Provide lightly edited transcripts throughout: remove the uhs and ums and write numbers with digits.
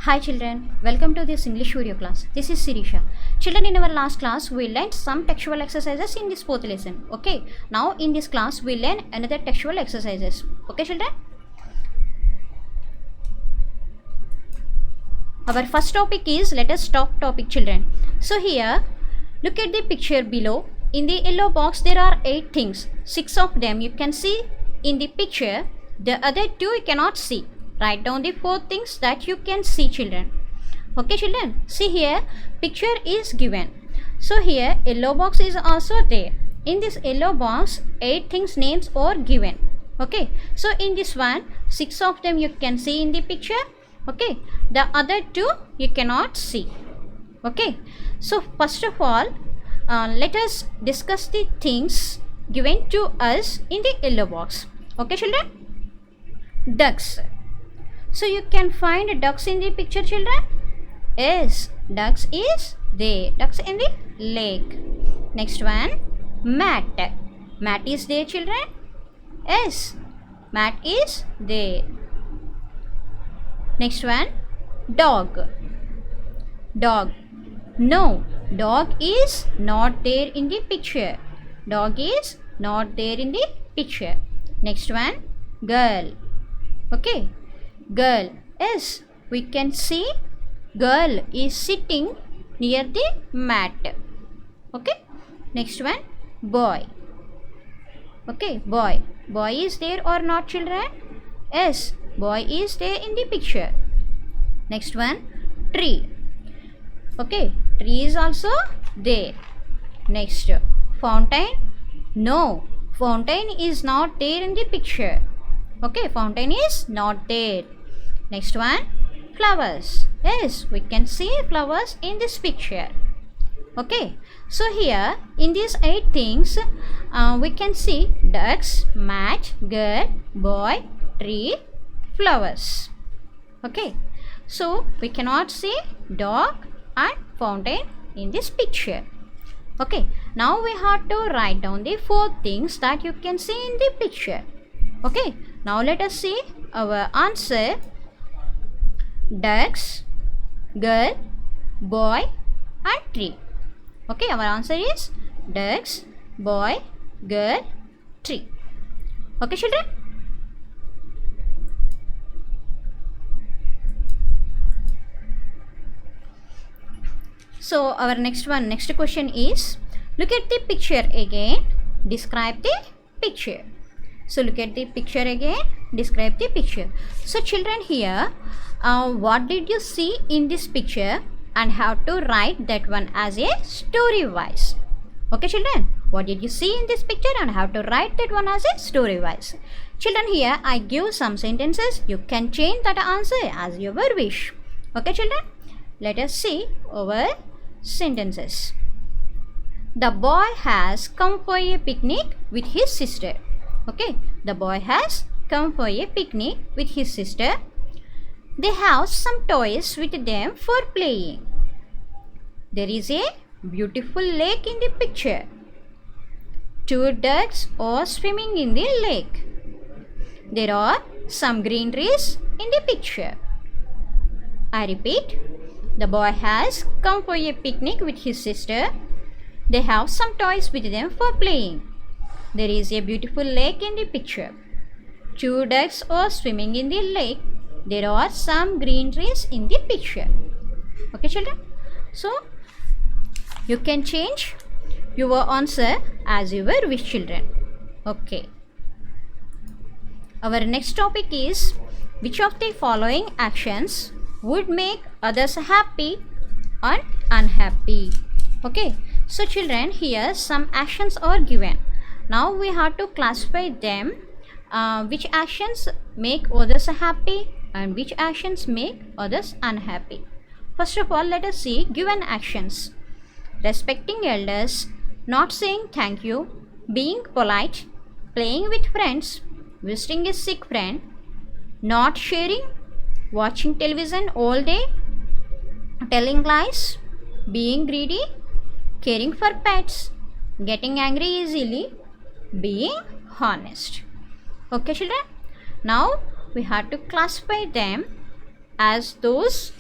Hi children, welcome to this English video class. This is Sirisha. Children, in our last class we learned some textual exercises in this fourth lesson. Okay, now in this class we learn another textual exercises. Okay children. Our first topic is, let us talk topic children. So here, look at the picture below. In the yellow box there are 8 things. 6 of them you can see in the picture. The other 2 you cannot see. Write down the 4 things that you can see children. Okay children, see here picture is given. So here yellow box is also there. In this yellow box 8 things names are given. Okay, so in this one 6 of them you can see in the picture. Okay, the other 2 you cannot see. Okay, so first of all let us discuss the things given to us in the yellow box. Okay children, ducks. So you can find ducks in the picture children. Yes, ducks is there. Ducks in the lake. Next one, mat. Mat is there children. Yes, mat is there. Next one, dog. Dog. No, dog is not there in the picture. Dog is not there in the picture. Next one, girl. Okay, girl. Yes, we can see girl is sitting near the mat. Okay, next one, boy. Okay, boy. Boy is there or not children? Yes, boy is there in the picture. Next one, tree. Okay, tree is also there. Next, fountain. No, fountain is not there in the picture. Okay, fountain is not there. Next one, flowers. Yes, we can see flowers in this picture. Okay, so here in these 8 things we can see ducks, mat, girl, boy, tree, flowers. Okay, so we cannot see dog and fountain in this picture. Okay, now we have to write down the 4 things that you can see in the picture. Okay, now let us see our answer. Ducks, girl, boy and tree. Okay, our answer is ducks, boy, girl, tree. Okay children. So our next question is, look at the picture again, describe the picture. So look at the picture again, describe the picture. So children, here what did you see in this picture and have to write that one as a story wise. Okay children, what did you see in this picture and have to write that one as a story wise. Children, here I give some sentences, you can change that answer as your wish. Okay children, let us see our sentences. The boy has come for a picnic with his sister. Okay, the boy has come for a picnic with his sister. They have some toys with them for playing. There is a beautiful lake in the picture. 2 ducks are swimming in the lake. There are some green trees in the picture. I repeat, the boy has come for a picnic with his sister. They have some toys with them for playing. There is a beautiful lake in the picture. 2 ducks are swimming in the lake. There are some green trees in the picture. Okay children, so you can change your answer as your wish children. Okay, our next topic is, which of the following actions would make others happy or unhappy. Okay, so children, here some actions are given. Now we have to classify them, which actions make others happy and which actions make others unhappy. First of all, let us see given actions. Respecting elders, not saying thank you, being polite, playing with friends, visiting a sick friend, not sharing, watching television all day, telling lies, being greedy, caring for pets, getting angry easily, being honest. Okay children, now we have to classify them as those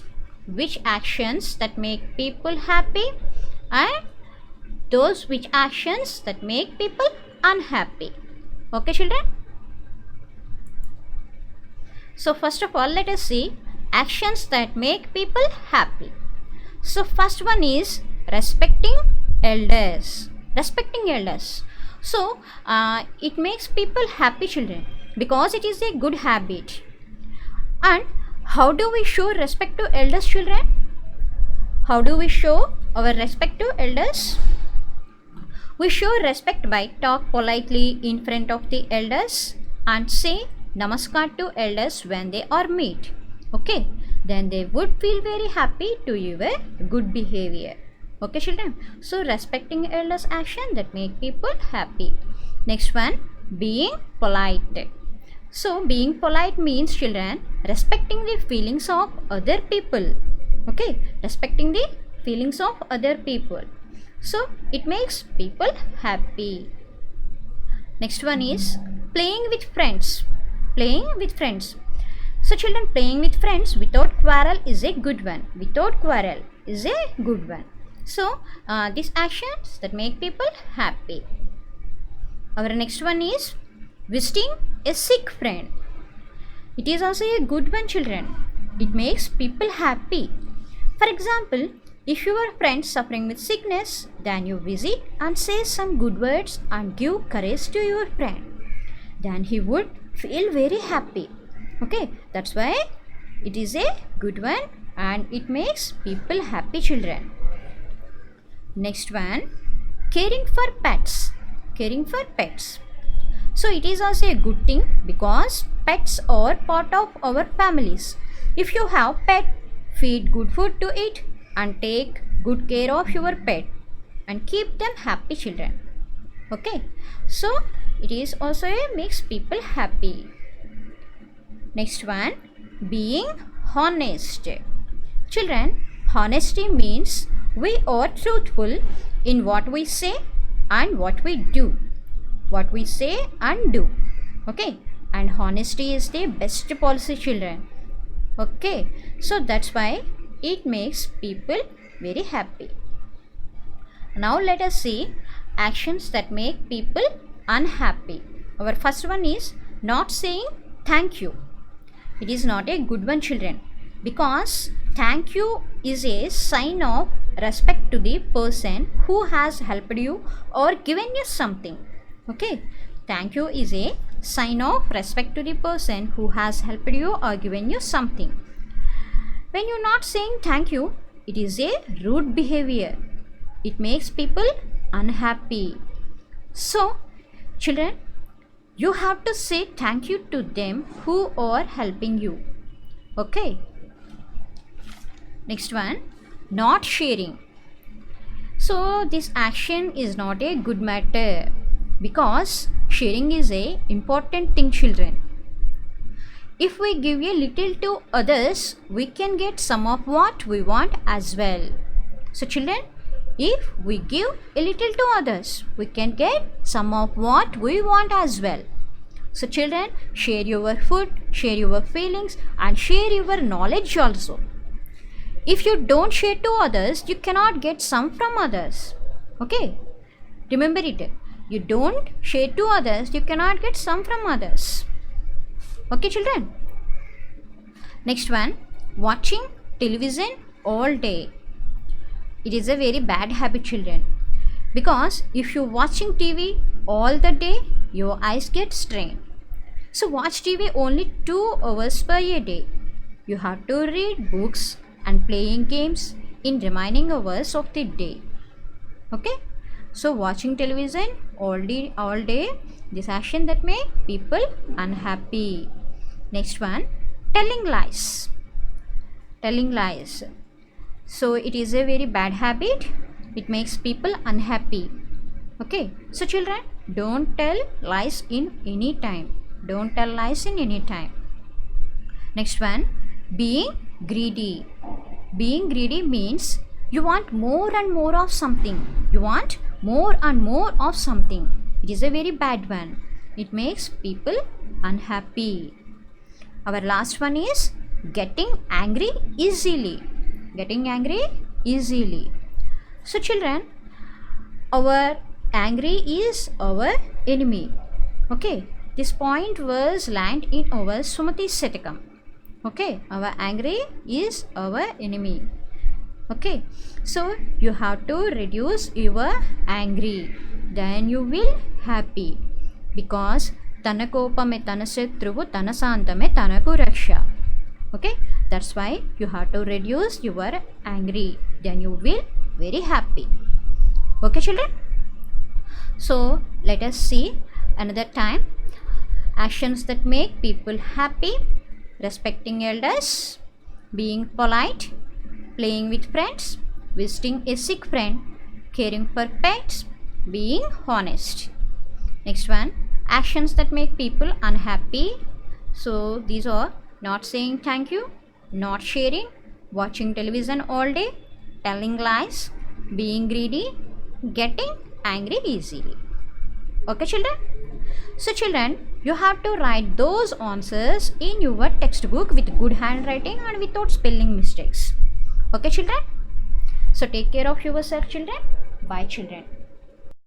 which actions that make people happy and those which actions that make people unhappy. Okay, children? So first of all, let us see actions that make people happy. So first one is respecting elders. Respecting elders. So it makes people happy, children, because it is a good habit. And how do we show respect to elders, children? How do we show our respect to elders? We show respect by talk politely in front of the elders and say namaskar to elders when they are meet. Okay, then they would feel very happy to your good behavior. Okay, children? So respecting elders action that make people happy. Next one, being polite. So being polite means, children, respecting the feelings of other people. Okay, respecting the feelings of other people. So it makes people happy. Next one is playing with friends. Playing with friends. So children, playing with friends without quarrel is a good one. Without quarrel is a good one. So these actions that make people happy. Our next one is visiting a sick friend. It is also a good one, children. It makes people happy. For example, if your friend suffering with sickness, then you visit and say some good words and give courage to your friend. Then he would feel very happy. Okay, that's why it is a good one and it makes people happy, children. Next one, caring for pets. Caring for pets. So it is also a good thing because pets are part of our families. If you have pet, feed good food to eat and take good care of your pet and keep them happy, children. Okay, so it is also a makes people happy. Next one, being honest. Children, honesty means we are truthful in what we say and what we do. What we say and do. Okay, and honesty is the best policy, children. Okay, so that's why it makes people very happy. Now let us see actions that make people unhappy. Our first one is not saying thank you. It is not a good one, children, because thank you is a sign of respect to the person who has helped you or given you something. Okay, thank you is a sign of respect to the person who has helped you or given you something. When you're not saying thank you, it is a rude behavior. It makes people unhappy. So, children, you have to say thank you to them who are helping you. Okay. Next one, not sharing. So, this action is not a good matter because sharing is a important thing, children. If we give a little to others, we can get some of what we want as well. So children, if we give a little to others, we can get some of what we want as well. So children, share your food, share your feelings and share your knowledge also. If you don't share to others, you cannot get some from others. Okay, remember it. You don't share to others, you cannot get some from others. Okay, children. Next one, watching television all day. It is a very bad habit, children, because if you're watching TV all the day, your eyes get strained. So watch TV only 2 hours per day. You have to read books and playing games in remaining hours of the day. Okay, so watching television all day, this action that make people unhappy. Next one, telling lies. Telling lies. So it is a very bad habit. It makes people unhappy. Okay, so children, don't tell lies in any time. Don't tell lies in any time. Next one, being greedy. Being greedy means you want more and more of something. You want more and more of something. It is a very bad one. It makes people unhappy. Our last one is getting angry easily. getting angry easily. So children, our angry is our enemy. Okay, this point was learned in our Sumati Satakam. Okay, our angry is our enemy. Okay, so you have to reduce your angry, then you will happy, because tana kopame tana shatruvu tana santame tanaku raksha. Okay, that's why you have to reduce your angry, then you will very happy. Okay children, so let us see another time. Actions that make people happy: respecting elders, being polite, playing with friends, visiting a sick friend, caring for pets, being honest. Next one, actions that make people unhappy. So these are not saying thank you, not sharing, watching television all day, telling lies, being greedy, getting angry easily. Okay children? So children, you have to write those answers in your textbook with good handwriting and without spelling mistakes. Okay children? So take care of yourself children. Bye children.